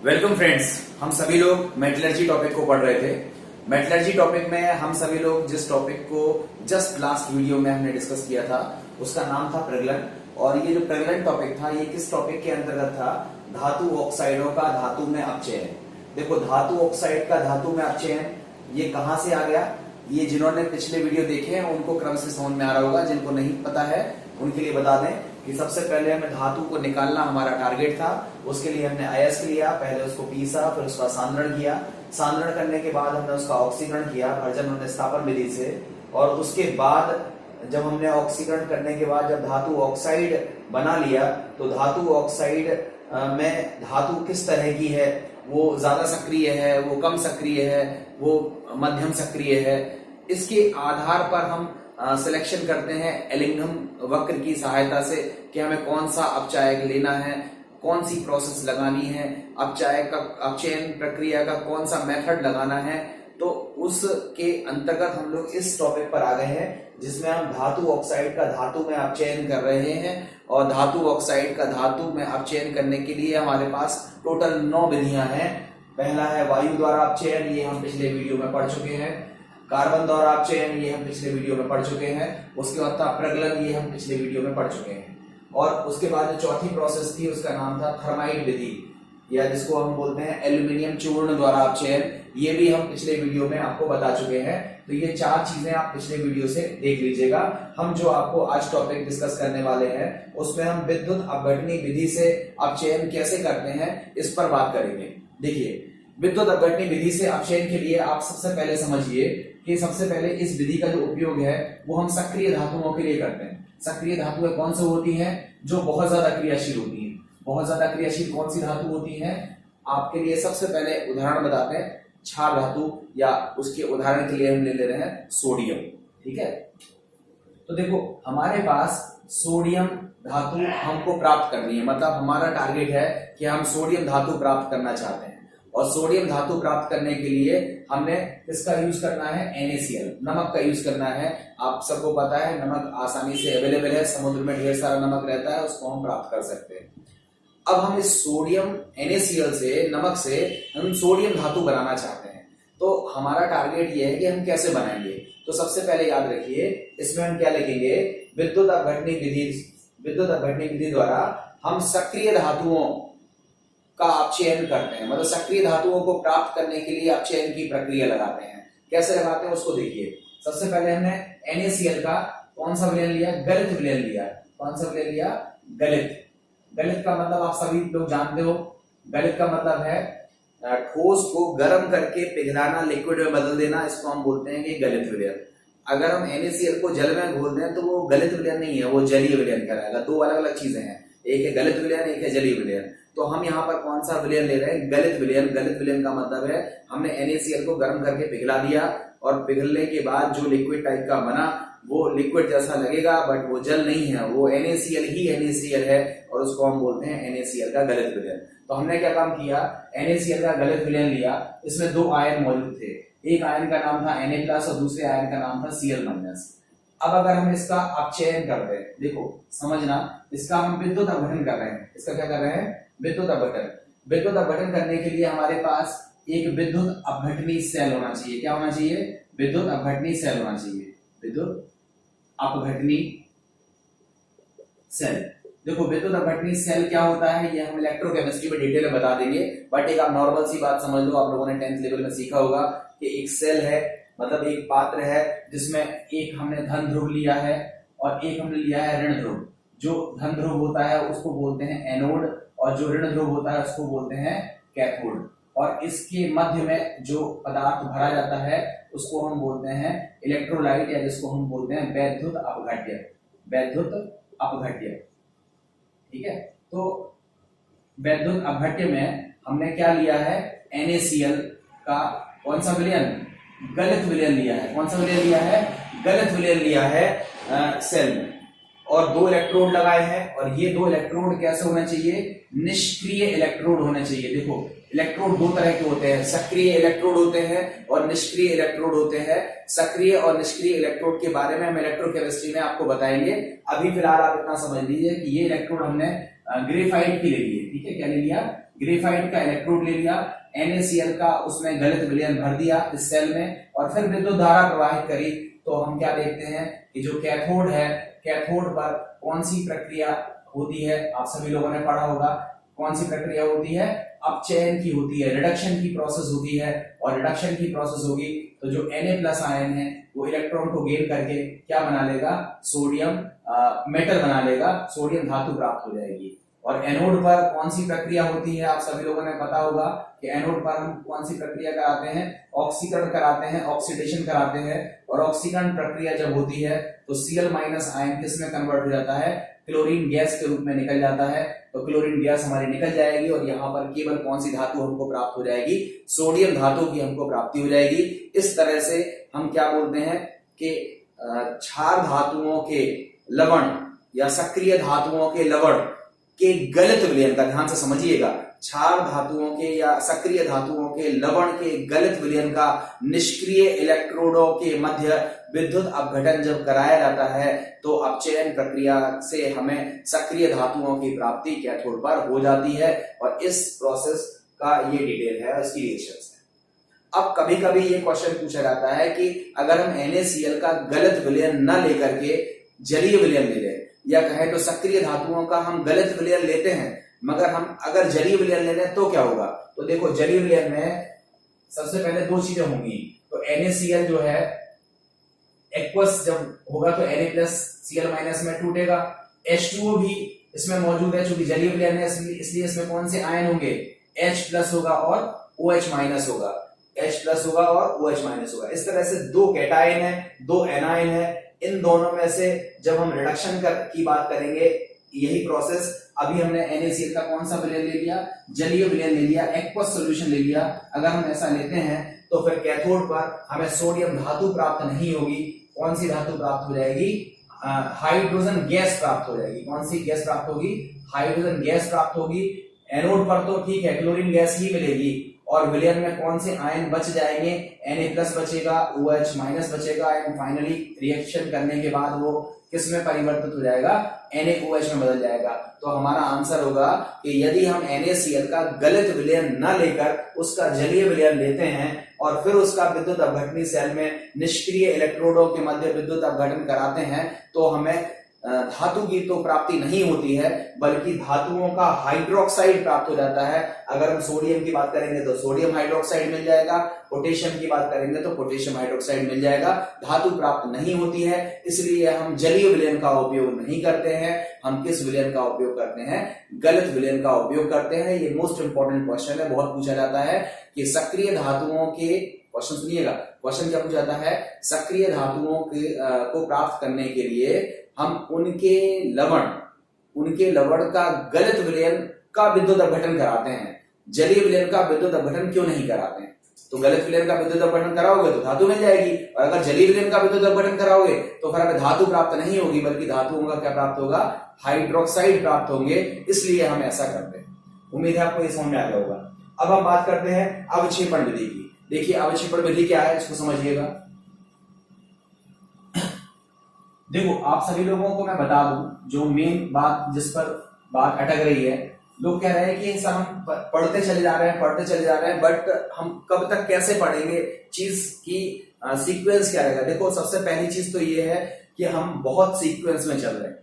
Welcome friends, हम सभी लोग मेटलर्जी टॉपिक को पढ़ रहे थे। मेटलर्जी टॉपिक में हम सभी लोग जिस टॉपिक को जस्ट लास्ट वीडियो में हमने डिस्कस किया था उसका नाम था प्रगलन। और ये जो प्रगलन टॉपिक था ये किस टॉपिक के अंतर्गत था? धातु ऑक्साइडों का धातु में अपचयन। देखो, धातु ऑक्साइड का धातु में अपचयन ये कहां से आ गया? ये जिन्होंने पिछले वीडियो देखे हैं उनको क्रम से समझ में आ रहा होगा, जिनको नहीं पता है उनके लिए बता दें कि सबसे पहले हमें धातु को निकालना हमारा टारगेट था। उसके लिए हमने अयस्क लिया, पहले उसको पीसा, फिर उसका सांद्रण किया। सांद्रण करने के बाद हमने उसका ऑक्सीकरण किया भर्जन और निस्तापन विधि से। और उसके बाद जब हमने ऑक्सीकरण करने के बाद जब धातु ऑक्साइड बना लिया तो धातु ऑक्साइड में धातु किस तरह की है, वो ज्यादा सक्रिय है, वो कम सक्रिय है, वो मध्यम सक्रिय है, इसके आधार पर हम सिलेक्शन करते हैं एलिंघम वक्र की सहायता से कि हमें कौन सा अपचायक लेना है, कौन सी प्रोसेस लगानी है, अपचयन प्रक्रिया का कौन सा मेथड लगाना है। तो उसके अंतर्गत हम लोग इस टॉपिक पर आ गए हैं जिसमें हम धातु ऑक्साइड का धातु में अपचयन कर रहे हैं। और धातु ऑक्साइड का धातु में अपचयन करने के लिए हमारे पास टोटल 9 विधियां हैं। पहला है वायु द्वारा अपचयन, ये हम पिछले वीडियो में पढ़ चुके हैं। कार्बन द्वारा अपचयन, ये हम पिछले वीडियो में पढ़ चुके हैं। उसके बाद था प्रगलन, ये हम पिछले वीडियो में पढ़ चुके हैं। और उसके बाद जो चौथी प्रोसेस थी उसका नाम था थर्माइट विधि, या जिसको हम बोलते हैं एल्यूमिनियम चूर्ण द्वारा अपचयन, ये भी हम पिछले वीडियो में आपको बता चुके हैं। तो ये 4 चीजें आप पिछले वीडियो से देख लीजिएगा। हम जो आपको आज टॉपिक डिस्कस करने वाले हैं उसमें हम विद्युत अपघटनी विधि से अपचयन कैसे करते हैं इस पर बात करेंगे। देखिए, विद्युत अपघटनी विधि से अपचयन के लिए आप सबसे पहले समझिए कि सबसे पहले इस विधि का जो उपयोग है वो हम सक्रिय धातुओं के लिए करते हैं। सक्रिय धातुएं कौन सी होती हैं? जो बहुत ज्यादा क्रियाशील होती हैं। बहुत ज्यादा क्रियाशील कौन सी धातु होती है? आपके लिए सबसे पहले उदाहरण बताते हैं, क्षार धातु, या उसके उदाहरण के लिए हम ले रहे हैं सोडियम। ठीक है, तो देखो हमारे पास सोडियम धातु हमको प्राप्त करनी है, मतलब हमारा टारगेट है कि हम सोडियम धातु प्राप्त करना चाहते हैं। और सोडियम धातु प्राप्त करने के लिए हमने किसका यूज करना है? NaCl, नमक का यूज करना है। आप सबको पता है नमक आसानी से अवेलेबल है, समुद्र में ढेर सारा नमक रहता है, उसको हम प्राप्त कर सकते हैं। अब हम इस सोडियम NaCl से, नमक से हम सोडियम धातु बनाना चाहते हैं। तो हमारा टारगेट ये है कि हम कैसे बनाएंगे। तो सबसे पहले याद रखिए, इसमें हम क्या लिखेंगे? विद्युत अपघटनी विधि। विद्युत अपघटनी विधि द्वारा हम सक्रिय धातुओं का अपचयन करते हैं, मतलब सक्रिय धातुओं को प्राप्त करने के लिए अपचयन की प्रक्रिया लगाते हैं। कैसे लगाते हैं उसको देखिए। सबसे पहले हमने NaCl का कौन सा विलयन लिया? गलित विलयन लिया। कौन सा विलयन लिया? गलित। गलित का मतलब आप सभी लोग जानते हो, गलित का मतलब है ठोस को गर्म करके पिघलाना, लिक्विड में बदल देना, इसको हम बोलते हैं कि गलित विलयन। अगर हम NaCl को जल में घोल दें तो वो गलित विलयन नहीं है, वो जलीय विलयन कहलाएगा। 2 अलग अलग चीजें हैं, एक है गलित विलयन, एक है जलीय विलयन। तो हम यहाँ पर कौन सा विलयन ले रहे हैं? गलित विलयन। गलित विलयन का मतलब है हमने NaCl को गर्म करके पिघला दिया और पिघलने के बाद जो लिक्विड टाइप का बना वो लिक्विड जैसा लगेगा बट वो जल नहीं है, वो NaCl ही NaCl है, और उसको हम बोलते हैं NaCl का गलित विलयन। तो हमने क्या काम किया? NaCl का गलित विलयन लिया। इसमें 2 आयन मौजूद थे, एक आयन का नाम था Na+ और दूसरे आयन का नाम था Cl-। अब अगर हम इसका अपचयन कर रहे हैं, देखो समझना, इसका हम विद्युत अपघटन कर रहे हैं। इसका क्या कर रहे हैं? विद्युत अपघटन। विद्युत अपघटन करने के लिए हमारे पास एक विद्युत अपघटनी सेल होना चाहिए। क्या होना चाहिए? विद्युत अपघटनी सेल होना चाहिए। विद्युत अपघटनी सेल। देखो विद्युत अपघटनी सेल क्या होता है ये हम इलेक्ट्रोकेमिस्ट्री में डिटेल में बता देंगे, बट एक आप नॉर्मल सी बात समझ लो। आप लोगों ने 10th लेवल में सीखा होगा कि एक सेल है, मतलब एक पात्र है जिसमें एक हमने धन ध्रुव लिया है और एक हमने लिया है ऋण ध्रुव। जो धन ध्रुव होता है उसको बोलते हैं एनोड और जो ऋण ध्रुव होता है उसको बोलते हैं कैथोड। और इसके मध्य में जो पदार्थ भरा जाता है उसको हम बोलते हैं इलेक्ट्रोलाइट, या जिसको हम बोलते हैं वैद्युत अपघट्य। वैद्युत अपघट्य, ठीक है। तो वैद्युत अपघट्य में हमने क्या लिया है? NaCl का कौन सा विलयन? गलित विलयन लिया है। कौन सा विलयन लिया है? गलित विलयन लिया है सेल में, और 2 इलेक्ट्रोड लगाए हैं। और ये 2 इलेक्ट्रोड कैसे होने चाहिए? निष्क्रिय इलेक्ट्रोड होने चाहिए। देखो इलेक्ट्रोड 2 तरह के होते हैं, सक्रिय इलेक्ट्रोड होते हैं और निष्क्रिय इलेक्ट्रोड होते हैं। सक्रिय और निष्क्रिय इलेक्ट्रोड के बारे में हम इलेक्ट्रोकेमिस्ट्री में आपको बताएंगे। अभी फिलहाल आप इतना समझ लीजिए कि ये इलेक्ट्रोड हमने ग्रेफाइट की ले ली है। ठीक है, क्या ले लिया? ग्रेफाइट का इलेक्ट्रोड ले लिया, NaCl का उसमें गलत विलयन भर दिया इस सेल में और फिर विद्युत धारा प्रवाहित करी। तो हम क्या देखते हैं कि जो कैथोड है, कैथोड पर कौन सी प्रक्रिया होती है, आप सभी लोगों ने पढ़ा होगा। कौन सी प्रक्रिया होती है? अपचयन की होती है, रिडक्शन की प्रोसेस होती है। और रिडक्शन की प्रोसेस होगी तो जो Na+ आयन है वो इलेक्ट्रॉन को गेन करके क्या बना लेगा? सोडियम मेटल बना लेगा, सोडियम धातु प्राप्त हो जाएगी। और एनोड पर कौन सी प्रक्रिया होती है? आप सभी लोगों ने पता होगा कि एनोड पर हम कौन सी प्रक्रिया कराते हैं? ऑक्सीकरण कराते हैं, ऑक्सीडेशन कराते हैं। और ऑक्सीकरण प्रक्रिया जब होती है तो Cl- आयन किस में कन्वर्ट हो जाता है? क्लोरीन गैस के रूप में निकल जाता है। तो क्लोरीन गैस हमारी निकल जाएगी और यहाँ पर केवल कौन सी धातु हमको प्राप्त हो जाएगी? सोडियम धातु की हमको प्राप्ति हो जाएगी। इस तरह से हम क्या बोलते हैं कि क्षार धातुओं के लवण या सक्रिय धातुओं के लवण के गलत विलयन का, ध्यान से समझिएगा, क्षार धातुओं के या सक्रिय धातुओं के लवण के गलत विलयन का निष्क्रिय इलेक्ट्रोडों के मध्य विद्युत अपघटन जब कराया जाता है तो अपचयन प्रक्रिया से हमें सक्रिय धातुओं की प्राप्ति कैथोड पर हो जाती है। और इस प्रोसेस का ये डिटेल है, इसकी रिएक्शंस है। अब कभी कभी ये क्वेश्चन पूछा जाता है कि अगर हम NaCl का गलत विलयन न लेकर के जलीय विलयन ले लें, या कहें तो सक्रिय धातुओं का हम गलत विलयन लेते हैं मगर हम अगर जलीय विलयन ले लें तो क्या होगा? तो देखो, जलीय विलयन में सबसे पहले दो चीजें होंगी। तो NaCl जो है एक्वस जब होगा तो Na+Cl- में टूटेगा। H2O भी इसमें मौजूद है, चूंकि जलीय विलयन है इसलिए इसमें कौन से आयन होंगे? H+ होगा और OH- होगा। H+ होगा और OH- होगा। इस तरह से दो कैटायन है, दो एनायन है। इन दोनों में से जब हम रिडक्शन की बात करेंगे, यही प्रोसेस, अभी हमने NaCl का कौन सा विलयन ले लिया? जलीय विलयन ले लिया, एक्वस सॉल्यूशन ले लिया। अगर हम ऐसा लेते हैं तो फिर कैथोड पर हमें सोडियम धातु प्राप्त नहीं होगी। कौन सी धातु प्राप्त हो जाएगी? हाइड्रोजन गैस प्राप्त हो जाएगी। कौन सी गैस प्राप्त होगी? हाइड्रोजन गैस प्राप्त होगी। एनोड पर तो ठीक है, क्लोरीन गैस ही मिलेगी। और विलयन में कौन से आयन बच जाएंगे? Na+ बचेगा, OH- बचेगा एंड फाइनली रिएक्शन करने के बाद वो किस में परिवर्तित हो जाएगा? NaOH में बदल जाएगा। तो हमारा आंसर होगा कि यदि हम NaCl का गलत विलयन न लेकर उसका जलीय विलयन लेते हैं और फिर उसका विद्युत अपघटनी सेल में निष्क्रिय इलेक्ट्रोडों के मध्य विद्युत अपघटन कराते हैं तो हमें धातु की तो प्राप्ति नहीं होती है बल्कि धातुओं का हाइड्रोक्साइड प्राप्त हो जाता है। अगर हम सोडियम की बात करेंगे तो सोडियम हाइड्रोक्साइड मिल जाएगा, पोटेशियम की बात करेंगे तो पोटेशियम हाइड्रोक्साइड मिल जाएगा। धातु प्राप्त नहीं होती है, इसलिए हम जलीय विलयन का उपयोग नहीं करते हैं। हम किस विलयन का उपयोग करते हैं? गलत विलयन का उपयोग करते हैं। ये मोस्ट इंपॉर्टेंट क्वेश्चन है, बहुत पूछा जाता है कि सक्रिय धातुओं के, क्वेश्चन सुनिएगा, क्वेश्चन क्या पूछा जाता है? सक्रिय धातुओं के को प्राप्त करने के लिए हम उनके लवण का गलत विलयन का विद्युत अपघटन कराते हैं, जलीय विलयन का विद्युत अपघटन क्यों नहीं कराते हैं? तो गलत विलयन का विद्युत अपघटन कराओगे तो धातु मिल जाएगी, और अगर जलीय विलयन का विद्युत अपघटन कराओगे तो फिर हमें धातु प्राप्त नहीं होगी बल्कि धातुओं का क्या प्राप्त होगा? हाइड्रोक्साइड प्राप्त होंगे। इसलिए हम ऐसा करते हैं। उम्मीद है आपको ये समझ में आ गया होगा। अब हम बात करते हैं अवक्षेपण विधि की। देखिए, अवक्षेपण विधि क्या है, इसको समझिएगा। देखो, आप सभी लोगों को मैं बता दूं, जो मेन बात जिस पर बात अटक रही है, लोग कह रहे हैं कि सर हम पढ़ते चले जा रहे हैं बट हम कब तक कैसे पढ़ेंगे, चीज की सीक्वेंस क्या रहेगा। देखो, सबसे पहली चीज तो ये है कि हम बहुत सीक्वेंस में चल रहे हैं।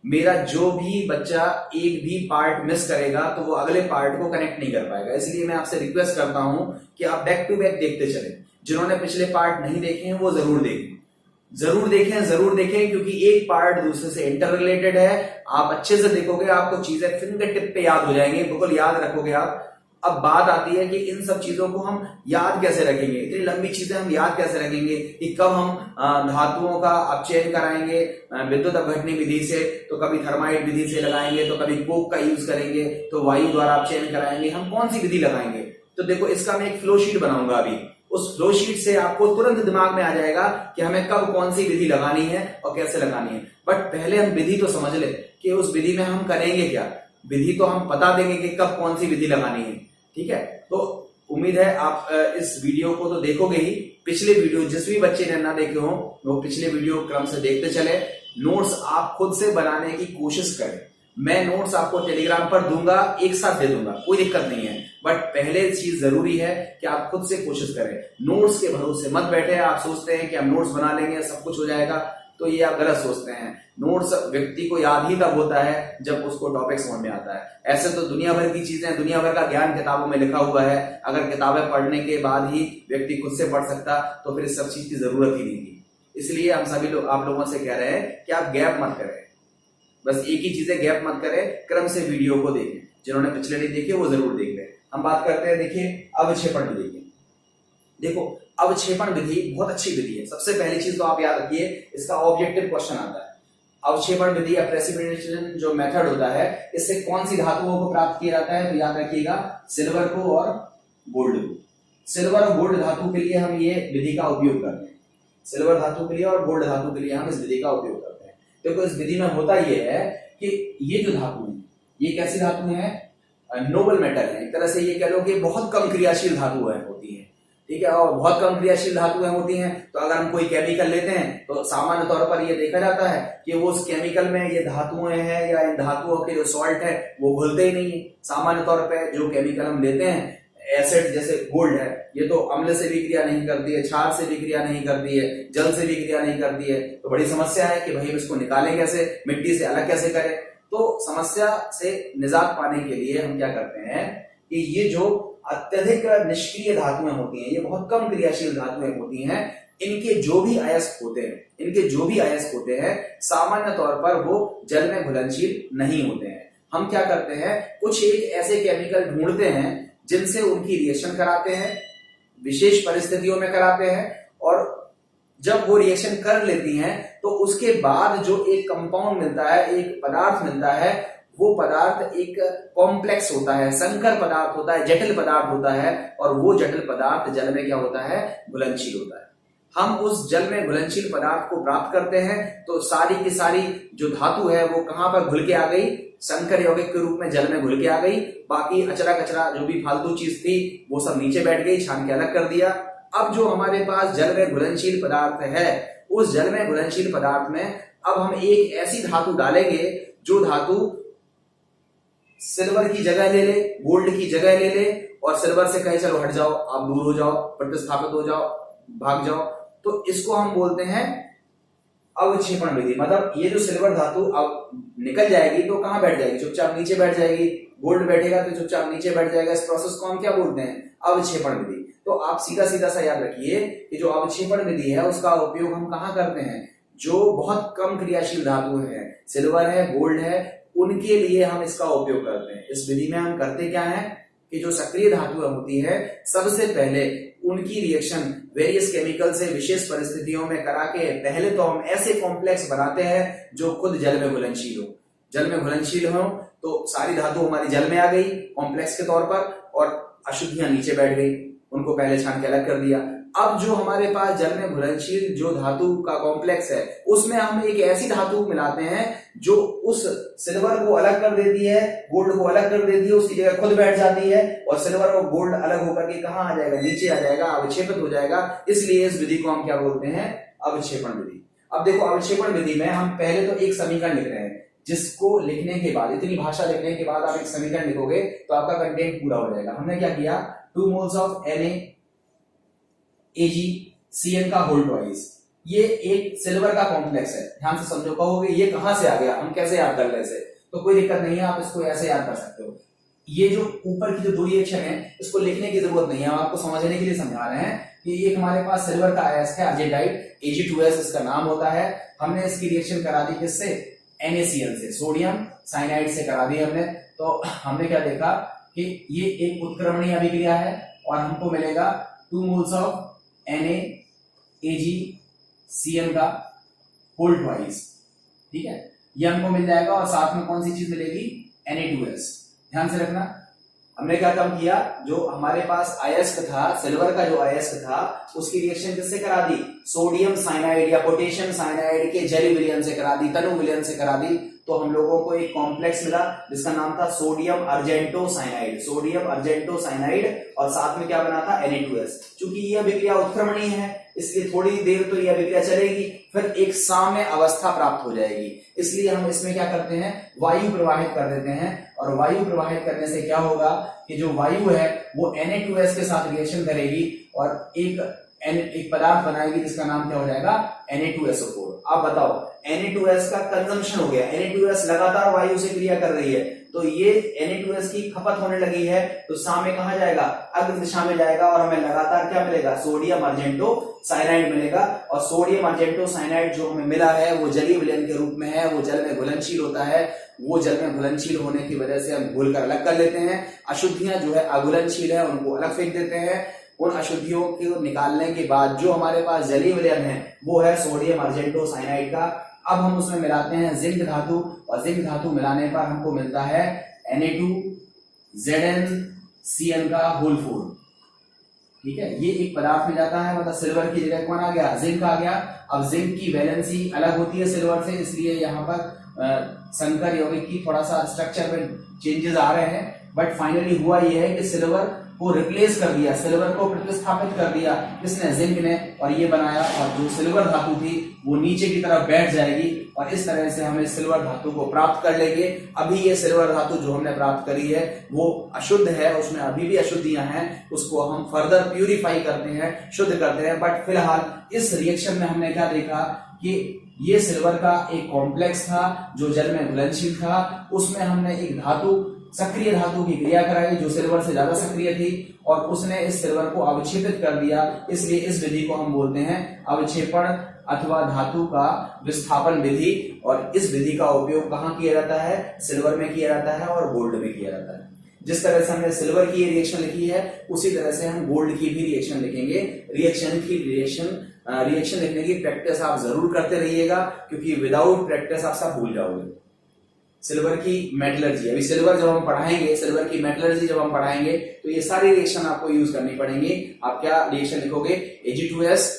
मेरा जो भी बच्चा एक भी पार्ट मिस करेगा तो वो अगले पार्ट को कनेक्ट नहीं कर पाएगा। इसलिए मैं आपसे रिक्वेस्ट करता हूं कि आप बैक टू बैक देखते चलें। जिन्होंने पिछले पार्ट नहीं देखे हैं वो जरूर देखें क्योंकि एक पार्ट दूसरे से इंटर रिलेटेड है। आप अच्छे से देखोगे, आपको चीजें फिंगर टिप पे याद हो जाएंगी, बिल्कुल याद रखोगे आप। अब बात आती है कि इन सब चीजों को हम याद कैसे रखेंगे, इतनी लंबी चीजें हम याद कैसे रखेंगे कि कब हम धातुओं का अपचयन कराएंगे विद्युत अपघटनी विधि से, तो कभी थर्माइट विधि से लगाएंगे, तो कभी कोक का यूज करेंगे, तो वायु द्वारा अपचयन कराएंगे, हम कौन सी विधि लगाएंगे। तो देखो, इसका मैं एक फ्लो शीट बनाऊंगा अभी। उस फ्लो शीट से आपको तुरंत दिमाग में आ जाएगा कि हमें कब कौन सी विधि लगानी है और कैसे लगानी है। बट पहले हम विधि तो समझ ले कि उस विधि में हम करेंगे क्या। विधि तो हम बता देंगे कि कब कौन सी विधि लगानी है, ठीक है। तो उम्मीद है आप इस वीडियो को तो देखोगे ही। पिछले वीडियो जिस भी बच्चे ने ना देखे हो वो पिछले वीडियो क्रम से देखते चले। नोट्स आप खुद से बनाने की कोशिश करें। मैं नोट्स आपको टेलीग्राम पर दूंगा, एक साथ दे दूंगा, कोई दिक्कत नहीं है। बट पहले चीज जरूरी है कि आप खुद से कोशिश करें। नोट्स के भरोसे मत बैठे। आप सोचते हैं कि हम नोट्स बना लेंगे सब कुछ हो जाएगा, तो ये आप गलत सोचते हैं। नोट्स व्यक्ति को याद ही तब होता है जब उसको टॉपिक समझ में आता है। ऐसे तो दुनिया भर की चीजें, दुनिया भर का ज्ञान किताबों में लिखा हुआ है। अगर किताबें पढ़ने के बाद ही व्यक्ति खुद से पढ़ सकता तो फिर इस सब चीज की जरूरत ही नहीं थी। इसलिए हम सभी लोग आप लोगों से कह रहे हैं कि आप गैप मत करें, बस एक ही चीजें गैप मत करें, क्रम से वीडियो को देखें। जिन्होंने पिछले नहीं देखे वो जरूर देख लें। हम बात करते हैं, देखिए अवक्षेपण विधि की। देखो अवक्षेपण विधि बहुत अच्छी विधि है। सबसे पहली चीज तो आप याद रखिए, इसका ऑब्जेक्टिव क्वेश्चन आता है। अवक्षेपण विधि या प्रेसिपिटेशन जो मेथड होता है, इससे कौन सी धातुओं को प्राप्त किया जाता है, तो याद रखिएगा सिल्वर को और गोल्ड को। सिल्वर और गोल्ड धातु के लिए हम ये विधि का उपयोग करते हैं। सिल्वर धातु के लिए और गोल्ड धातु के लिए हम इस विधि का उपयोग करते हैं। देखो इस विधि में होता यह है कि ये जो धातु है ये कैसी धातु है, नोबल मेटल है। एक तरह से ये कह लो कि बहुत कम क्रियाशील धातुएं होती है, ठीक है। और बहुत कम क्रियाशील धातुएं होती हैं, तो अगर हम कोई केमिकल लेते हैं तो सामान्य तौर पर ये देखा जाता है कि वो उस केमिकल में ये धातुएं हैं या इन धातुओं के जो सॉल्ट है वो घुलते ही नहीं है। सामान्य तौर पर जो केमिकल हम लेते हैं, एसिड जैसे गोल्ड है, ये तो अम्ल से भी क्रिया नहीं करती है, क्षार से भी क्रिया नहीं करती है, जल से भी क्रिया नहीं करती है। तो बड़ी समस्या है कि भाई इसको निकालें कैसे, मिट्टी से अलग कैसे करें। तो समस्या से निजात पाने के लिए हम क्या करते हैं कि ये जो अत्यधिक निष्क्रिय धातुएं होती हैं, ये बहुत कम क्रियाशील धातुएं होती हैं, इनके जो भी अयस्क होते हैं सामान्य तौर पर वो जल में घुलनशील नहीं होते हैं। हम क्या करते हैं, कुछ एक ऐसे केमिकल ढूंढते हैं जिनसे उनकी रिएक्शन कराते हैं, विशेष परिस्थितियों में कराते हैं, और जब वो रिएक्शन कर लेती हैं तो उसके बाद जो एक कंपाउंड मिलता है, एक पदार्थ मिलता है, वो पदार्थ एक कॉम्प्लेक्स होता है, संकर पदार्थ होता है, जटिल पदार्थ होता है, और वो जटिल पदार्थ जल में क्या होता है, घुलनशील होता है। हम उस जल में घुलनशील पदार्थ को प्राप्त करते हैं तो सारी की सारी जो धातु है वो कहां पर घुल के आ गई, संकर यौगिक के रूप में जल में घुल के आ गई। बाकी अचरा कचरा जो भी फालतू चीज थी वो सब नीचे बैठ गई, छान के अलग कर दिया। अब जो हमारे पास जल में घुलनशील पदार्थ है, उस जल में घुलनशील पदार्थ में अब हम एक ऐसी धातु डालेंगे जो धातु सिल्वर की जगह ले ले, गोल्ड की जगह ले ले, और सिल्वर से कहे चलो हट जाओ, आप दूर हो जाओ, प्रतिस्थापित हो जाओ, भाग जाओ। तो इसको हम बोलते हैं अवक्षेपण विधि। मतलब ये जो सिल्वर धातु अब निकल जाएगी तो कहां बैठ जाएगी, चुपचाप नीचे बैठ जाएगी। गोल्ड बैठेगा तो चुपचाप नीचे बैठ जाएगा। इस प्रोसेस को हम क्या बोलते हैं, अवक्षेपण विधि। तो आप सीधा सीधा सा याद रखिए कि जो अवक्षेपण विधि है उसका उपयोग हम कहां करते हैं, जो बहुत कम क्रियाशील धातु है, सिल्वर है, गोल्ड है, उनके लिए हम इसका उपयोग करते हैं। इस विधि में हम करते क्या है कि जो सक्रिय धातुएं होती है सबसे पहले उनकी रिएक्शन वेरियस केमिकल से विशेष परिस्थितियों में करा के पहले तो हम ऐसे कॉम्प्लेक्स बनाते हैं जो खुद जल में घुलनशील हो। जल में घुलनशील हो तो सारी धातु हमारी जल में आ गई कॉम्प्लेक्स के तौर पर, और अशुद्धियां नीचे बैठ गई, उनको पहले छान के अलग कर दिया। अब जो हमारे पास जल में घुलनशील जो धातु का कॉम्प्लेक्स है उसमें हम एक ऐसी धातु मिलाते हैं जो उस सिल्वर को अलग कर देती है, गोल्ड को अलग कर देती है, उसकी जगह खुद बैठ जाती है, और सिल्वर और गोल्ड अलग होकर के कहां आ जाएगा, नीचे आ जाएगा, अवक्षेपित हो जाएगा। इसलिए इस विधि को हम क्या बोलते हैं, अवक्षेपण विधि। अब देखो अवक्षेपण विधि में हम पहले तो एक समीकरण लिख रहे हैं, जिसको लिखने के बाद, इतनी भाषा लिखने के बाद आप एक समीकरण लिखोगे तो आपका कंटेंट पूरा हो जाएगा। हमने क्या किया, 2 moles ऑफ NaAgCN का होल ट्वाइस। ये एक सिल्वर का कॉम्प्लेक्स है, ध्यान से समझो। कहोगे ये कहां से आ गया, हम कैसे याद कर ले इसे, तो कोई दिक्कत नहीं है, आप इसको ऐसे याद कर सकते हो। ये जो ऊपर की जो दो रिएक्शन है इसको लिखने की जरूरत नहीं है, हम आपको समझने के लिए समझा रहे हैं कि एक हमारे पास सिल्वर का अयस्क है अजेटाइट, Ag2S इसका नाम होता है। हमने इसकी रिएक्शन करा दी किससे, NaCN से, सोडियम साइनाइड से करा दी हमने। तो हमने क्या देखा कि ये एक उत्क्रमणीय अभिक्रिया है और हमको मिलेगा 2 moles ऑफ NaAgCN का होल ट्वाइस, ठीक है, ये हमको मिल जाएगा। और साथ में कौन सी चीज मिलेगी, Na2S। ध्यान से रखना, हमने क्या काम किया, जो हमारे पास अयस्क था, सिल्वर का जो अयस्क था, उसकी रिएक्शन किससे करा दी, सोडियम साइनाइड या पोटेशियम साइनाइड के जल विलयन से करा दी, तनु विलयन से करा दी। तो हम लोगों को एक कॉम्प्लेक्स मिला जिसका नाम था सोडियम अर्जेंटोसाइनाइड, सोडियम अर्जेंटोसाइनाइड, और साथ में क्या बना था Na2S। चूंकि यह अभिक्रिया उत्क्रमणीय है इसलिए थोड़ी देर तो यह अभिक्रिया चलेगी, फिर एक साम्य अवस्था प्राप्त हो जाएगी। इसलिए हम इसमें क्या करते हैं, वायु प्रवाहित कर देते हैं, और वायु प्रवाहित करने से क्या होगा कि जो वायु है वो Na2S के साथ रिएक्शन करेगी और एक पदार्थ बनाएगी जिसका नाम क्या हो जाएगा, Na2SO4। अब बताओ, Na2S का कंजम्पशन हो गया, Na2S लगातार वायु से क्रिया कर रही है, तो ये Na2S की खपत होने लगी है, तो साम्य कहां जाएगा, अग्र दिशा में जाएगा, और हमें लगातार क्या मिलेगा, सोडियम अर्जेंटोसाइनाइड मिलेगा। और सोडियम अर्जेंटोसाइनाइड जो हमें मिला है वो जलीय विलयन के रूप में है, वो जल में घुलनशील होता है, वो जल में घुलनशील होने की वजह से हम घोल कर अलग कर लेते हैं। अशुद्धियां जो है अघुलनशील है उनको अलग फेंक देते हैं। उन अशुद्धियों को निकालने के बाद जो हमारे पास जलीय विलयन है वो है सोडियम अर्जेंटोसाइनाइड का। अब हम उसमें मिलाते हैं जिंक धातु, और जिंक धातु मिलाने पर हमको मिलता है Na2ZnCN का होल 4। ठीक है, ये एक पदार्थ में जाता है, मतलब सिल्वर की जगह कौन आ गया, जिंक आ गया। अब जिंक की वैलेंसी अलग होती है सिल्वर से, इसलिए यहाँ पर संकर यौगिक की थोड़ा सा स्ट्रक्चर में चेंजेस आ रहे हैं, बट फाइनली हुआ यह है कि सिल्वर को रिप्लेस कर दिया, सिल्वर को प्रतिस्थापित कर दिया किसने, जिंक ने, और ये बनाया। और जो सिल्वर धातु थी वो नीचे की तरफ बैठ जाएगी, और इस तरह से हमें सिल्वर धातु को प्राप्त कर लेंगे। अभी ये सिल्वर धातु जो हमने प्राप्त करी है वो अशुद्ध है, उसमें अभी भी अशुद्धियां हैं, उसको हम फर्दर प्यूरिफाई करते हैं, शुद्ध करते हैं। बट फिलहाल इस रिएक्शन में हमने क्या देखा कि ये सिल्वर का एक कॉम्प्लेक्स था जो जल में घुलनशील था, उसमें हमने एक धातु, सक्रिय धातु की क्रिया कराई जो सिल्वर से ज्यादा सक्रिय थी, और उसने इस सिल्वर को अवक्षेपित कर दिया। इसलिए इस विधि को हम बोलते हैं अवक्षेपण अथवा धातु का विस्थापन विधि। और इस विधि का उपयोग कहाँ किया जाता है, सिल्वर में किया जाता है और गोल्ड में किया जाता है। जिस तरह से हमने सिल्वर की रिएक्शन लिखी है उसी तरह से हम गोल्ड की भी रिएक्शन लिखेंगे। रिएक्शन लिखने की प्रैक्टिस आप जरूर करते रहिएगा, क्योंकि विदाउट प्रैक्टिस आप सब भूल जाओगे। सिल्वर की मेटलर्जी, अभी सिल्वर जब हम पढ़ाएंगे, सिल्वर की मेटलर्जी जब हम पढ़ाएंगे तो ये सारी रिएक्शन आपको यूज करनी पड़ेंगे। आप क्या रिएक्शन लिखोगे, Ag2S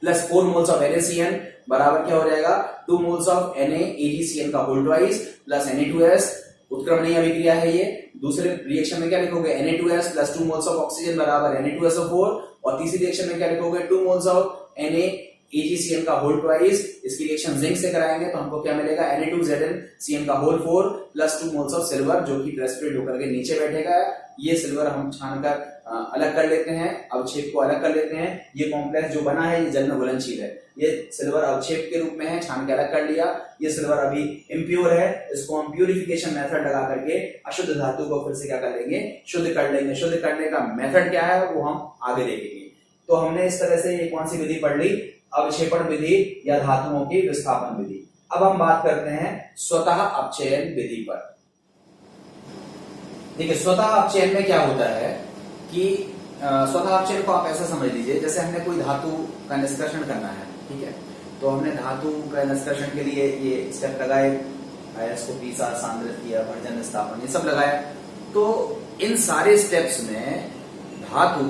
plus 4 moles of NaCN बराबर क्या हो जाएगा, 2 मोल्स ऑफ NaAgCN का होल ट्वाइस प्लस Na2S, उत्क्रमणीय अभिक्रिया है ये। दूसरे रिएक्शन में क्या लिखोगे, Na2S plus 2 moles of oxygen बराबर Na2SO4, और तीसरी रिएक्शन में क्या लिखोगे, 2 मोल्स ऑफ NaAgCN का होल ट्वाइस। इसकी रिएक्शन जिंक से कराएंगे तो हमको क्या मिलेगा, Na2ZnCN का whole 4 plus 2 moles of silver जो कि प्रेसिपिटेट होकर के नीचे बैठेगा। ये सिल्वर हम छानकर अलग कर लेते हैं, अवक्षेप को अलग कर लेते हैं। ये कॉम्प्लेक्स जो बना है ये जल में घुलनशील है, ये सिल्वर अवक्षेप के रूप में है, छान के अलग कर लिया। ये सिल्वर अभी इम्प्योर है, इसको हम प्यूरिफिकेशन मेथड लगा करके अशुद्ध धातु को फिर से क्या कर लेंगे, शुद्ध कर लेंगे। शुद्ध करने का मेथड क्या है वो हम आगे देखेंगे। तो हमने इस तरह से कौन सी विधि पढ़ ली, अवक्षेपण विधि या धातुओं की विस्थापन विधि। अब हम बात करते हैं स्वतः अपचयन विधि पर। देखिए, स्वतः अपचयन में क्या होता है कि स्वतः अपचयन को आप ऐसा समझ लीजिए, जैसे हमने कोई धातु का निष्कर्षण करना है, ठीक है, तो हमने धातु का निष्कर्षण के लिए ये स्टेप लगाए, इसको पीसा, सांद्रित किया, भर्जन, विस्थापन, ये सब लगाया। तो इन सारे स्टेप्स में धातु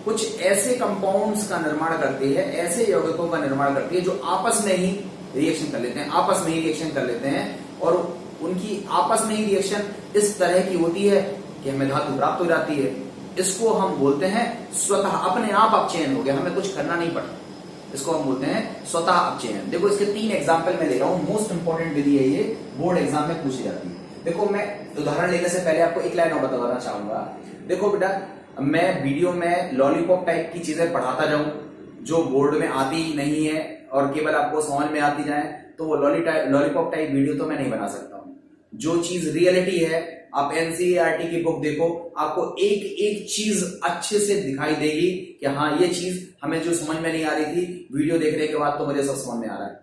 कुछ ऐसे कंपाउंड्स का निर्माण करती है, ऐसे यौगिकों का निर्माण करती है जो आपस में ही रिएक्शन कर लेते हैं, आपस में ही रिएक्शन कर लेते हैं, और उनकी आपस में ही रिएक्शन इस तरह की होती है कि हमें धातु प्राप्त हो जाती है। इसको हम बोलते हैं स्वतः, अपने आप अपचयन हो गया, हमें कुछ करना नहीं पड़ता, इसको हम बोलते हैं स्वतः अपचयन। देखो, इसके 3 एग्जाम्पल मैं ले रहा हूं, मोस्ट इंपॉर्टेंट विधि है ये, बोर्ड एग्जाम में पूछी जाती है। देखो, मैं उदाहरण लेने से पहले आपको एक लाइन और बताना चाहूंगा। देखो बेटा, मैं वीडियो में लॉलीपॉप टाइप की चीजें पढ़ाता जाऊं जो बोर्ड में आती ही नहीं है और केवल आपको समझ में आती जाए, तो वो लॉलीपॉप टाइप वीडियो तो मैं नहीं बना सकता हूं। जो चीज रियलिटी है, आप NCERT की बुक देखो, आपको एक एक चीज अच्छे से दिखाई देगी कि हाँ, ये चीज हमें जो समझ में नहीं आ रही थी, वीडियो देखने के बाद तो मुझे सब समझ में आ रहा है।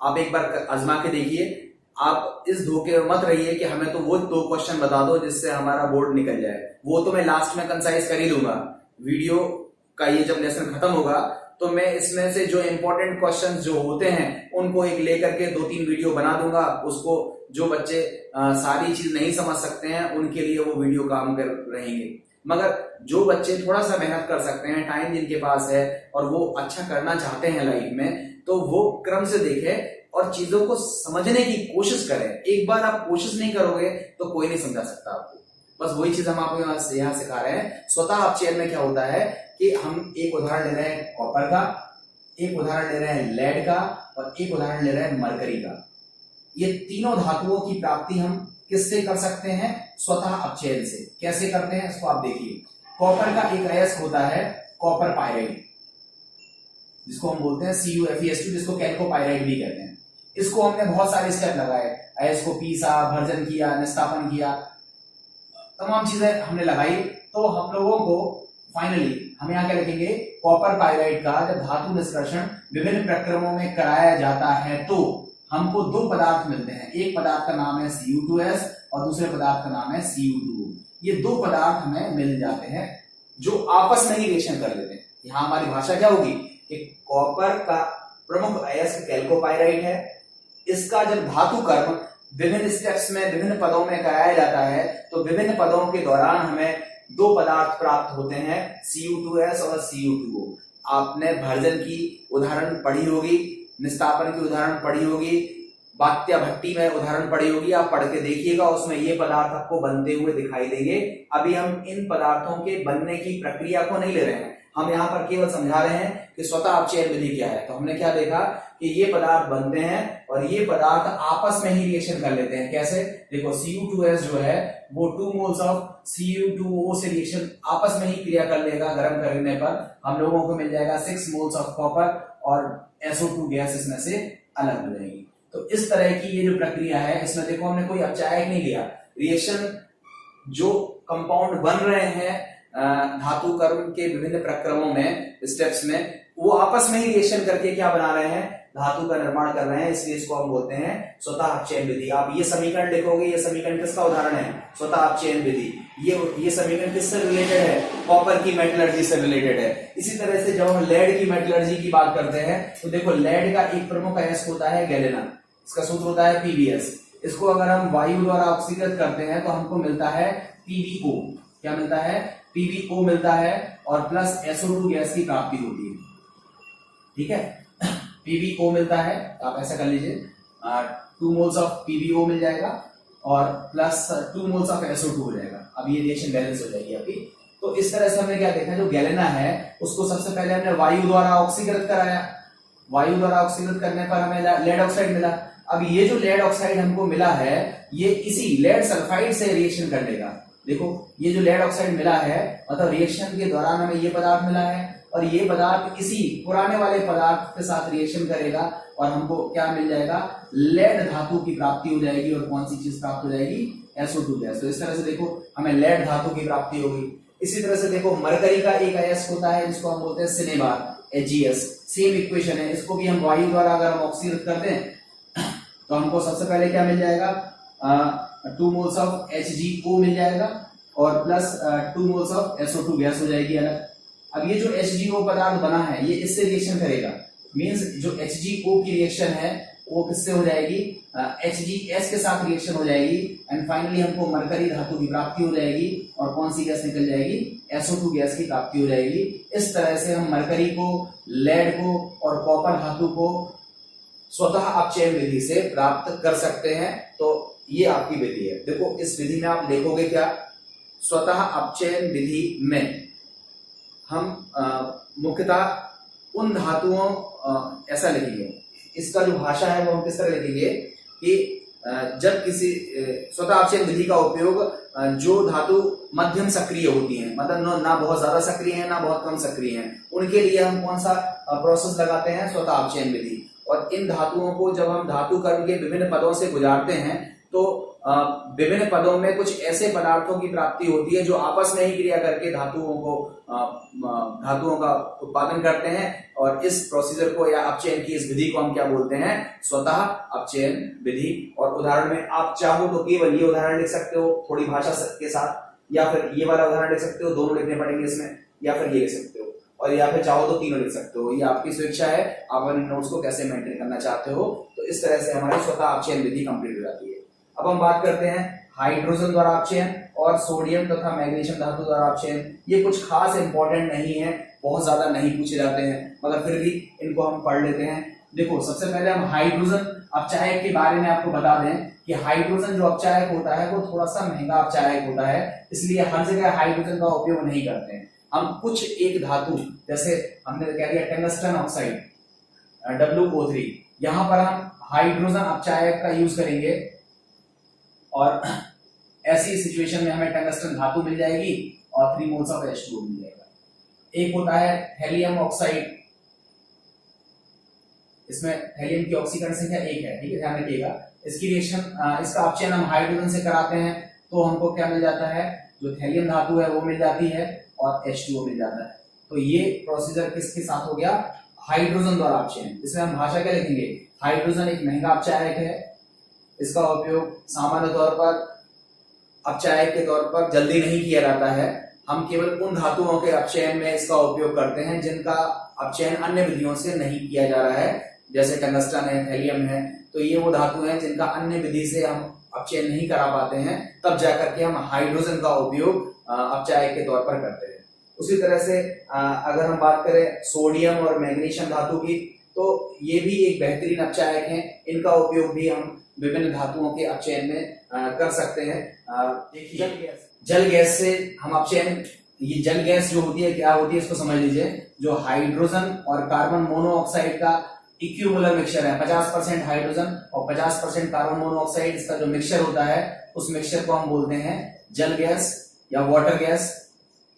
आप एक बार आजमा के देखिए। आप इस धोखे में मत रहिए कि हमें तो वो 2 क्वेश्चन बता दो जिससे हमारा बोर्ड निकल जाए, वो तो मैं लास्ट में कंसाइज कर ही दूंगा। वीडियो का ये जब लेसन खत्म होगा तो मैं इसमें से जो इंपॉर्टेंट क्वेश्चंस जो होते हैं उनको एक लेकर के 2-3 वीडियो बना दूंगा। उसको जो बच्चे सारी चीज नहीं समझ सकते हैं उनके लिए वो वीडियो काम कर रहेंगे, मगर जो बच्चे थोड़ा सा मेहनत कर सकते हैं, टाइम जिनके पास है और वो अच्छा करना चाहते हैं लाइफ में, तो वो क्रम से देखें और चीजों को समझने की कोशिश करें। एक बार आप कोशिश नहीं करोगे तो कोई नहीं समझा सकता आपको। बस वही चीज हम आपको यहाँ सिखा रहे हैं। स्वतः अपचयन में क्या होता है कि हम एक उदाहरण ले रहे हैं कॉपर का, एक उदाहरण ले रहे हैं लेड का, और एक उदाहरण ले रहे हैं मरकरी का। ये तीनों धातुओं की प्राप्ति हम किससे कर सकते हैं? स्वतः अपचयन से। कैसे करते हैं इसको आप देखिए। कॉपर का एक अयस्क होता है कॉपर पायराइड, जिसको हम बोलते हैं CuFeS2, जिसको कैल्कोपायराइड भी कहते हैं। इसको हमने बहुत सारे स्टेप लगाए, अयस्क को पीसा, भर्जन किया, निस्तापन किया, तमाम चीजें हमने लगाई। तो हम लोगों को फाइनली हम यहाँ क्या लिखेंगे, कॉपर पायराइड का जब धातु निष्कर्षण विभिन्न प्रक्रमों में कराया जाता है तो हमको दो पदार्थ मिलते हैं। एक पदार्थ का नाम है Cu2S और दूसरे पदार्थ का नाम है Cu2O। ये दो पदार्थ हमें मिल जाते हैं जो आपस में ही रिएक्शन कर लेते हैं। यहाँ हमारी भाषा क्या होगी कि कॉपर का प्रमुख अयस्क कैल्कोपायराइड है। इसका जब धातु कर्म विभिन्न स्टेप्स में विभिन्न पदों में कराया जाता है तो विभिन्न पदों के दौरान हमें दो पदार्थ प्राप्त होते हैं, Cu2S और Cu2O। आपने भर्जन की उदाहरण पढ़ी होगी, निस्तापन की उदाहरण पढ़ी होगी, बात्या भट्टी में उदाहरण पढ़ी होगी, आप पढ़ के देखिएगा, उसमें ये पदार्थ आपको बनते हुए दिखाई देंगे। अभी हम इन पदार्थों के बनने की प्रक्रिया को नहीं ले रहे हैं, हम यहाँ पर केवल समझा रहे हैं कि स्वतः अपचयन विधि क्या है। तो हमने क्या देखा कि ये पदार्थ बनते हैं और ये पदार्थ आपस में ही रिएक्शन कर लेते हैं। कैसे? देखो, Cu2S जो है वो 2 मोल्स ऑफ Cu2O से रिएक्शन आपस में ही क्रिया कर लेगा। गर्म करने पर हम लोगों को मिल जाएगा 6 मोल्स ऑफ कॉपर और SO2 गैस इसमें से अलग हो जाएगी। तो इस तरह की ये जो प्रक्रिया है, इसमें देखो हमने कोई अपचायक नहीं लिया। रिएक्शन जो कंपाउंड बन रहे हैं धातु कर्म के विभिन्न प्रक्रमों में, स्टेप्स में, वो आपस में ही रिएक्शन करके क्या बना रहे हैं? धातु का निर्माण कर रहे हैं। इसलिए इसको हम बोलते हैं स्वतः अपचयन विधि। आप ये समीकरण देखोगे, ये समीकरण किसका उदाहरण है? स्वतः अपचयन विधि। ये समीकरण किससे रिलेटेड है? कॉपर की मेटलर्जी से रिलेटेड है। इसी तरह से जब हम लेड की मेटलर्जी की बात करते हैं तो देखो, लेड का एक प्रमुख अयस्क होता है गैलेना, इसका सूत्र होता है PbS। इसको अगर हम वायु द्वारा ऑक्सीकृत करते हैं तो हमको मिलता है PbO। क्या मिलता है? PbO मिलता है और प्लस SO2 गैस की प्राप्ति होती है। ठीक है, PbO मिलता है, आप ऐसा कर लीजिए, 2 मोल्स ऑफ PbO मिल जाएगा और प्लस 2 मोल्स ऑफ SO2 हो जाएगा। अब ये रिएक्शन बैलेंस हो जाएगी आपकी। तो इस तरह से हमने क्या देखा, जो गैलेना है उसको सबसे पहले हमने वायु द्वारा ऑक्सीकृत कराया। वायु द्वारा ऑक्सीकृत करने पर हमें लेड ऑक्साइड मिला। अब ये जो लेड ऑक्साइड हमको मिला है, ये इसी लेड सल्फाइड से रिएक्शन कर लेगा। देखो, ये जो लेड ऑक्साइड मिला है, मतलब रिएक्शन के दौरान हमें ये पदार्थ मिला है और ये पदार्थ इसी पुराने वाले पदार्थ के साथ रिएक्शन करेगा और हमको क्या मिल जाएगा? लेड धातु की प्राप्ति हो जाएगी। और कौन सी चीज प्राप्त हो जाएगी? SO2 gas. तो इस तरह से देखो, हमें लेड धातु की प्राप्ति होगी। इसी तरह से देखो, मरकरी का एक अयस्क होता है जिसको हम बोलते हैं सिनेबार, HgS। सेम इक्वेशन है, इसको भी हम वायु द्वारा अगर हम ऑक्सीकृत कर दें तो हमको सबसे पहले क्या मिल जाएगा? 2 मोल्स ऑफ HgO मिल जाएगा और plus 2 moles of SO2 gas हो जाएगी अलग। अब ये जो HgO पदार्थ बना है, ये इससे रिएक्शन करेगा। मींस जो HgO की रिएक्शन है वो किससे हो जाएगी? HgS के साथ रिएक्शन हो जाएगी एंड फाइनली हमको मरकरी धातु की प्राप्ति हो जाएगी। और कौन सी गैस निकल जाएगी? SO2 गैस की प्राप्ति हो जाएगी। इस तरह से हम मरकरी को, लेड को और कॉपर धातु को स्वतः अपचयन विधि से प्राप्त कर सकते हैं। तो ये आपकी विधि है। देखो, इस विधि में आप देखोगे क्या? स्वतः अपचयन विधि में हम मुख्यतः उन धातुओं ऐसा लिखेंगे, इसका जो भाषा है वो हम किस तरह लिखेंगे कि जब किसी स्वतः अपचयन विधि का उपयोग जो धातु मध्यम सक्रिय होती हैं, मतलब ना बहुत ज्यादा सक्रिय है ना बहुत कम सक्रिय है, उनके लिए हम कौन सा प्रोसेस लगाते हैं? स्वतः अपचयन विधि। और इन धातुओं को जब हम धातु कर्म के विभिन्न पदों से गुजारते हैं तो विभिन्न पदों में कुछ ऐसे पदार्थों की प्राप्ति होती है जो आपस में ही क्रिया करके धातुओं का उत्पादन करते हैं। और इस प्रोसीजर को या अपचयन की इस विधि को हम क्या बोलते हैं? स्वतः अपचयन विधि। और उदाहरण में आप चाहो तो केवल ये उदाहरण लिख सकते हो थोड़ी भाषा के साथ, या फिर ये वाला उदाहरण लिख सकते हो, दोनों लिखने पड़ेंगे इसमें, या फिर ये लिख सकते हो, और या फिर चाहो तो तीनों लिख सकते हो। ये आपकी स्वेच्छा है, आप अपने नोट्स को कैसे मेंटेन करना चाहते हो। तो इस तरह से हमारी स्वतः अपचयन विधि कंप्लीट हो जाती है। अब हम बात करते हैं हाइड्रोजन द्वारा अपचयन और सोडियम तथा मैग्नीशियम धातु द्वारा अपचयन। ये कुछ खास इंपॉर्टेंट नहीं है, बहुत ज्यादा नहीं पूछे जाते हैं, मगर फिर भी इनको हम पढ़ लेते हैं। देखो, सबसे पहले हम हाइड्रोजन अपचायक के बारे में आपको बता दें कि हाइड्रोजन जो अपचायक होता है वो थोड़ा सा महंगा अपचायक होता है, इसलिए हर जगह हाइड्रोजन का उपयोग नहीं करते हैं। हम कुछ एक धातु, जैसे हमने कह दिया टंगस्टन ऑक्साइड WO3, यहां पर हम हाइड्रोजन अपचायक का यूज करेंगे और ऐसी सिचुएशन में हमें टंगस्टन धातु मिल जाएगी और 3 मोल्स ऑफ H2O मिल जाएगा। एक होता है हेलियम ऑक्साइड, इसमें हेलियम की ऑक्सीकरण संख्या 1 है, ठीक है, ध्यान रखिएगा। इसकी रिएक्शन, इसका अपचयन हम हाइड्रोजन से कराते हैं तो हमको क्या मिल जाता है, जो हेलियम धातु है वो मिल जाती है और H2O मिल जाता है। तो ये प्रोसीजर किसके साथ हो गया, हाइड्रोजन द्वारा अपचयन। इसमें हम भाषा क्या लिखेंगे, हाइड्रोजन एक महंगा अपचायक है, इसका उपयोग सामान्य तौर पर अपचायक के तौर पर जल्दी नहीं किया जाता है। हम केवल उन धातुओं के अपचयन में इसका उपयोग करते हैं जिनका अपचयन अन्य विधियों से नहीं किया जा रहा है, जैसे टंगस्टन है, हेलियम है। तो ये वो धातु हैं जिनका अन्य विधि से हम अपचयन नहीं करा पाते हैं, तब जाकर के हम हाइड्रोजन का उपयोग अपचायक के तौर पर करते हैं। उसी तरह से अगर हम बात करें सोडियम और मैग्नीशियम धातु की, तो ये भी एक बेहतरीन अपचायक हैं। इनका उपयोग भी हम विभिन्न धातुओं के अपचयन में कर सकते हैं। देखिए जल गैस से हम अपचयन, ये जल गैस जो होती है क्या होती है इसको समझ लीजिए। जो हाइड्रोजन और कार्बन मोनोऑक्साइड का इक्विमोलर मिक्सचर है, 50% हाइड्रोजन और 50% कार्बन मोनोऑक्साइड, इसका जो मिक्सचर होता है उस मिक्सचर को हम बोलते हैं जल गैस या वाटर गैस।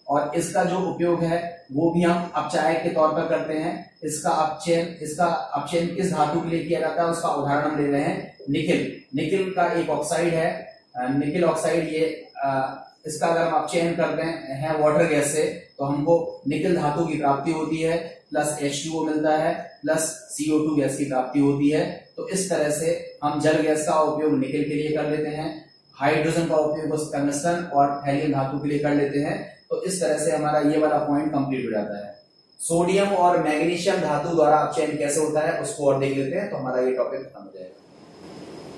और इसका जो उपयोग है वो भी हम अपचायक के तौर पर करते हैं। इसका अपचयन किस धातु के लिए किया जाता है उसका उदाहरण हम ले रहे हैं, निकिल। निकिल का एक ऑक्साइड है, निकिल ऑक्साइड, ये इसका अगर हम अपचयन करते हैं वाटर गैस से तो हमको निकिल धातु की प्राप्ति होती है, प्लस H2O मिलता है, प्लस CO2 गैस की प्राप्ति होती है। तो इस तरह से हम जल गैस का उपयोग निकिल के लिए कर लेते हैं, हाइड्रोजन का उपयोग टंगस्टन और हेलियम धातु के लिए कर लेते हैं। तो इस तरह से हमारा ये वाला पॉइंट कंप्लीट हो जाता है। सोडियम और मैग्नीशियम धातु द्वारा अपचयन कैसे होता है उसको और देख लेते हैं, तो हमारा ये टॉपिक खत्म हो जाएगा।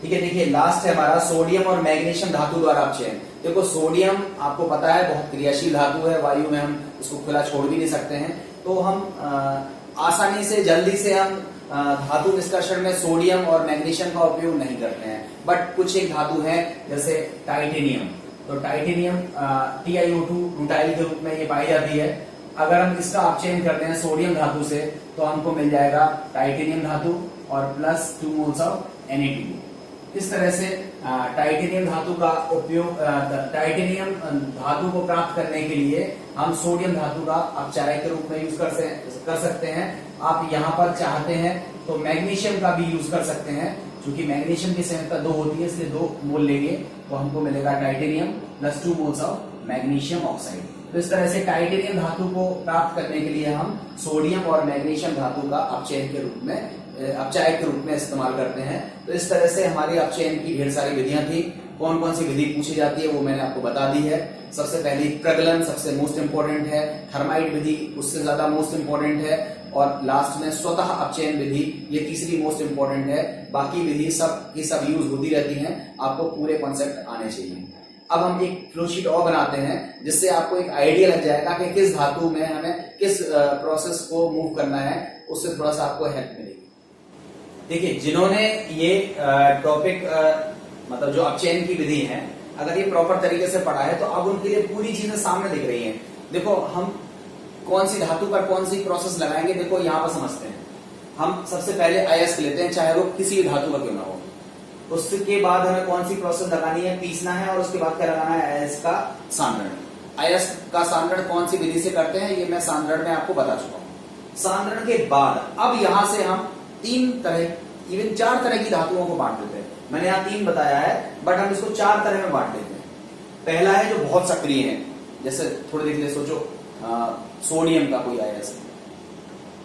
ठीक है, देखिए लास्ट है हमारा सोडियम और मैग्नीशियम धातु द्वारा अपचयन। देखो सोडियम आपको पता है बहुत क्रियाशील धातु है, वायु में हम इसको खुला छोड़ भी नहीं सकते हैं। तो हम आसानी से जल्दी से हम धातु निष्कर्षण में सोडियम और मैग्नीशियम का उपयोग नहीं करते हैं। बट कुछ एक धातु है जैसे टाइटेनियम, तो टाइटेनियम TiO2 ब्यूटाइल के रूप में ये पाई जाती है। अगर हम इसका अपचयन करते हैं सोडियम धातु से तो हमको मिल जाएगा टाइटेनियम धातु और प्लस 2 मोल्स ऑफ Na2। इस तरह से टाइटेनियम धातु का उपयोग, टाइटेनियम धातु को प्राप्त करने के लिए हम सोडियम धातु का अपचायक के रूप में यूज कर सकते हैं। आप यहाँ पर चाहते हैं तो मैग्नीशियम का भी यूज कर सकते हैं, क्योंकि मैग्नीशियम की संयोजकता 2 होती है, इसलिए 2 मोल लेंगे तो हमको मिलेगा titanium plus 2 moles of magnesium oxide. तो इस तरह से टाइटेनियम धातु को प्राप्त करने के लिए हम सोडियम और मैग्नीशियम धातु का अपचयन के रूप में, अपचायक के रूप में इस्तेमाल करते हैं। तो इस तरह से हमारी अपचयन की ढेर सारी विधियां थी। कौन कौन सी विधि पूछी जाती है वो मैंने आपको बता दी है। सबसे पहली प्रगलन सबसे मोस्ट इंपोर्टेंट है, थर्माइट विधि उससे ज्यादा मोस्ट इंपोर्टेंट है, और लास्ट में स्वतः अपचयन विधि, ये तीसरी मोस्ट इंपोर्टेंट है। बाकी विधि सब की सब यूज होती रहती हैं, आपको पूरे कॉन्सेप्ट आने चाहिए। अब हम एक फ्लोशीट और बनाते हैं जिससे आपको एक आइडिया लग जाएगा कि किस धातु में हमें किस प्रोसेस को मूव करना है, उससे थोड़ा सा आपको हेल्प मिलेगी। देखिए जिन्होंने ये टॉपिक मतलब जो अपचयन की विधि है, अगर ये प्रॉपर तरीके से पढ़ा है तो अब उनके लिए पूरी चीजें सामने दिख रही हैं। देखो हम कौन सी धातु पर कौन सी प्रोसेस लगाएंगे, देखो यहाँ पर समझते हैं। हम सबसे पहले अयस्क लेते हैं, चाहे वो किसी भी धातु का क्यों ना हो। उसके बाद हमें कौन सी प्रोसेस लगानी है, पीसना है, और उसके बाद क्या लगाना है, अयस्क का सांद्रण। अयस्क का सांद्रण कौन सी विधि से करते हैं ये मैं सांद्रण में आपको बता चुका हूँ। सांद्रण के बाद अब यहां से हम 3 तरह, इवन 4 तरह की धातुओं को बांट देते हैं। मैंने यहाँ 3 बताया है, बट हम इसको 4 तरह में बांट देते हैं। पहला है जो बहुत सक्रिय है, जैसे थोड़ी देर के लिए सोचो सोडियम का कोई अयस्क,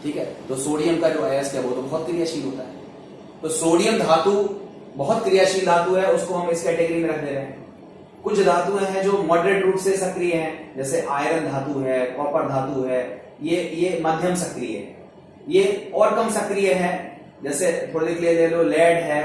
ठीक है, तो सोडियम का जो अयस्क है वो तो बहुत क्रियाशील होता है। तो सोडियम धातु बहुत क्रियाशील धातु है, उसको हम इस कैटेगरी में रख दे रहे हैं। कुछ धातुएं हैं जो मॉडरेट रूप से सक्रिय हैं, जैसे आयरन धातु है, कॉपर धातु है, ये मध्यम सक्रिय है। ये और कम सक्रिय है, जैसे थोड़ी देर के लिए ले लो लेड है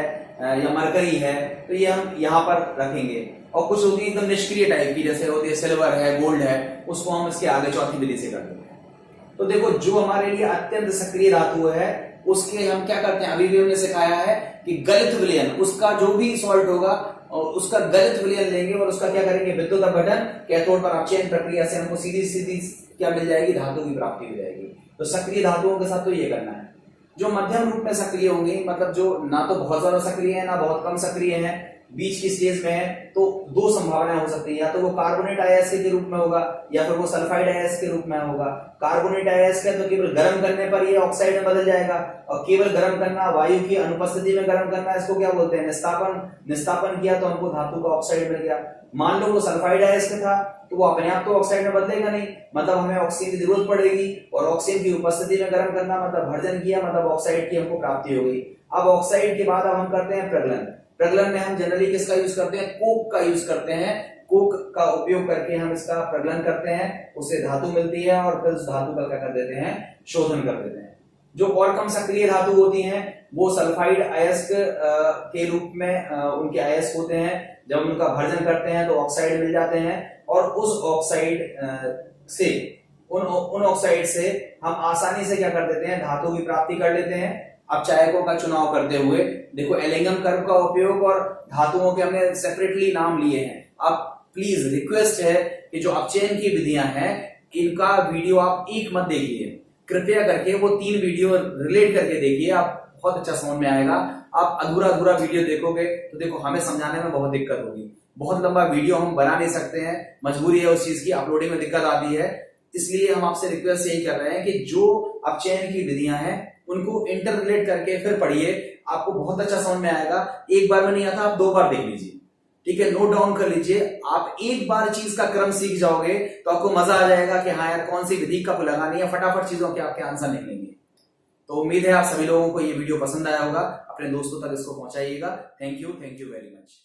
या मरकरी है, तो ये हम यहाँ पर रखेंगे। और कुछ होती है एकदम निष्क्रिय टाइप की, जैसे होती है सिल्वर है, गोल्ड है, उसको हम इसके आगे चौथी विधि से कर देते हैं। तो देखो जो हमारे लिए अत्यंत सक्रिय धातु है उसके हम क्या करते हैं, अभी भी हमने सिखाया है कि गलित विलयन, उसका जो भी सॉल्ट होगा और उसका गलित विलयन लेंगे और उसका क्या करेंगे, विद्युत अपघटन, कैथोड पर अपचयन प्रक्रिया से हमको सीधी सीधी क्या मिल जाएगी, धातु की प्राप्ति हो जाएगी। तो सक्रिय धातुओं के साथ तो ये करना है। जो मध्यम रूप में सक्रिय होंगे, मतलब जो ना तो बहुत ज्यादा सक्रिय है ना बहुत कम सक्रिय है, बीच की स्टेज में है, तो दो संभावनाएं हो सकती है, या तो वो कार्बोनेट अयस्क के रूप में होगा या फिर वो सल्फाइड अयस्क के रूप में होगा। कार्बोनेट अयस्क है तो केवल गर्म करने पर ये ऑक्साइड में बदल जाएगा, और केवल गर्म करना, वायु की अनुपस्थिति में गर्म करना, इसको क्या बोलते हैं, निस्तापन। निस्तापन किया तो हमको धातु का ऑक्साइड मिल गया। मान लो वो सल्फाइड अयस्क था तो वो अपने आप तो ऑक्साइड में बदलेगा नहीं, मतलब हमें ऑक्सीजन की जरूरत पड़ेगी, और ऑक्सीजन की उपस्थिति में गर्म करना मतलब भर्जन किया, मतलब ऑक्साइड की हमको प्राप्ति हो गई। अब ऑक्साइड के बाद अब हम करते हैं प्रगलन। प्रगलन में हम जनरली किसका यूज करते हैं, कोक का यूज करते हैं। कोक का उपयोग करके हम इसका प्रगलन करते हैं, उससे धातु मिलती है और फिर उस धातु का क्या कर देते हैं, शोधन कर देते हैं। जो और कम सक्रिय धातु होती हैं वो सल्फाइड अयस्क के रूप में उनके अयस्क होते हैं। जब उनका भर्जन करते हैं तो ऑक्साइड मिल जाते हैं, और उस ऑक्साइड से उन ऑक्साइड से हम आसानी से क्या कर देते हैं, धातु की प्राप्ति कर लेते हैं। अब चायकों का चुनाव करते हुए देखो, एलिंगम कर्व का उपयोग और धातुओं के हमने सेपरेटली नाम लिए हैं। अब प्लीज रिक्वेस्ट है कि जो अपचयन की विधियां हैं इनका वीडियो आप एक मत देखिए, कृपया करके वो 3 वीडियो रिलेट करके देखिए, आप बहुत अच्छा समझ में आएगा। आप अधूरा अधूरा वीडियो देखोगे तो देखो हमें समझाने में बहुत दिक्कत होगी, बहुत लंबा वीडियो हम बना नहीं सकते हैं, मजबूरी है उस चीज की, अपलोडिंग में दिक्कत आती है। इसलिए हम आपसे रिक्वेस्ट यही कर रहे हैं कि जो अपचयन की विधियां हैं उनको इंटर रिलेट करके फिर पढ़िए, आपको बहुत अच्छा समझ में आएगा। एक बार में नहीं आता, आप 2 बार देख लीजिए, ठीक है, नोट डाउन कर लीजिए। आप एक बार चीज का क्रम सीख जाओगे तो आपको मजा आ जाएगा कि हाँ यार कौन सी विधि कब लगानी है, फटाफट चीजों के आपके आंसर निकलेंगे। तो उम्मीद है आप सभी लोगों को ये वीडियो पसंद आया होगा, अपने दोस्तों तक इसको पहुंचाइएगा। Thank you very much.